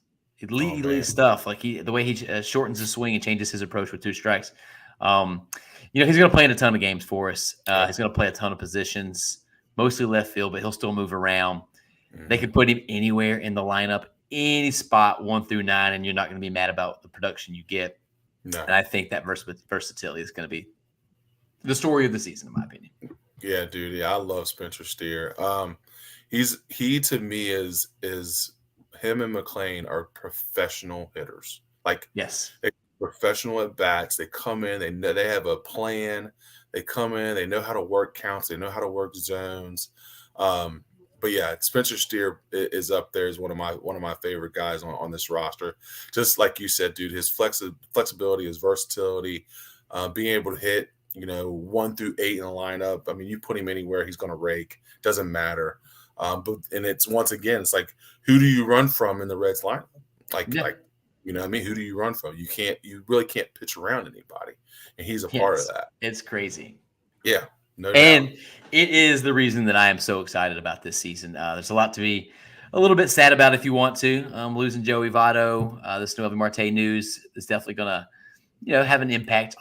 stuff. Like the way he shortens his swing and changes his approach with 2 strikes. He's going to play in a ton of games for us. He's going to play a ton of positions, mostly left field, but he'll still move around. They could put him anywhere in the lineup, any spot 1 through 9, and you're not going to be mad about the production you get. No. And I think that versatility is going to be the story of the season, in my opinion. Yeah, dude. Yeah, I love Spencer Steer. He to me is him and McLean are professional hitters. Like, professional at bats. They come in, they have a plan. They come in, they know how to work counts, they know how to work zones. But yeah, Spencer Steer is up there as one of my favorite guys on this roster. Just like you said, dude, his flexibility, his versatility, being able to hit 1 through 8 in the lineup. I mean, you put him anywhere, he's going to rake. Doesn't matter. And it's once again, it's like, who do you run from in the Reds lineup? Like you know what I mean? Who do you run from? You really can't pitch around anybody, and he's a part of that. It's crazy. Yeah. No doubt. And it is the reason that I am so excited about this season. There's a lot to be a little bit sad about if you want to. Losing Joey Votto, this Noelvi Marte news is definitely going to, have an impact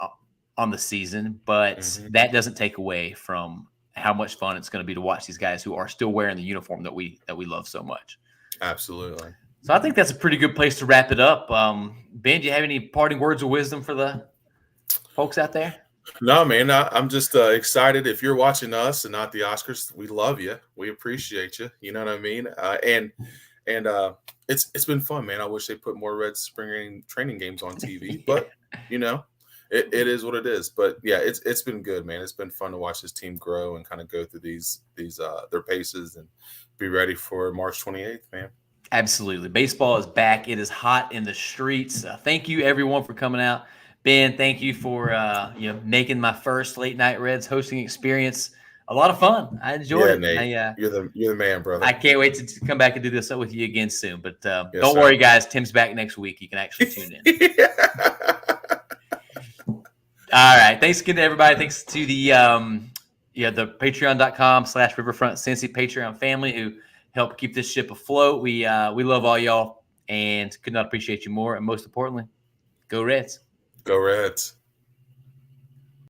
on the season. But that doesn't take away from how much fun it's going to be to watch these guys who are still wearing the uniform that we love so much. Absolutely. So I think that's a pretty good place to wrap it up. Ben, do you have any parting words of wisdom for the folks out there? No, man, I'm just excited. If you're watching us and not the Oscars, we love you. We appreciate you. You know what I mean? And it's been fun, man. I wish they put more Reds spring training games on TV, but it is what it is. But yeah, it's been good, man. It's been fun to watch this team grow and kind of go through these their paces and be ready for March 28th, man. Absolutely. Baseball is back. It is hot in the streets. Thank you, everyone, for coming out. Ben, thank you for making my first late night Reds hosting experience a lot of fun. I enjoyed it. Nate, you're the man, brother. I can't wait to come back and do this with you again soon. But don't worry, guys. Tim's back next week. You can actually tune in. All right. Thanks again to everybody. Thanks to the patreon.com/Riverfront Cincy Patreon family who help keep this ship afloat. We love all y'all and could not appreciate you more. And most importantly, go Reds. Go Reds.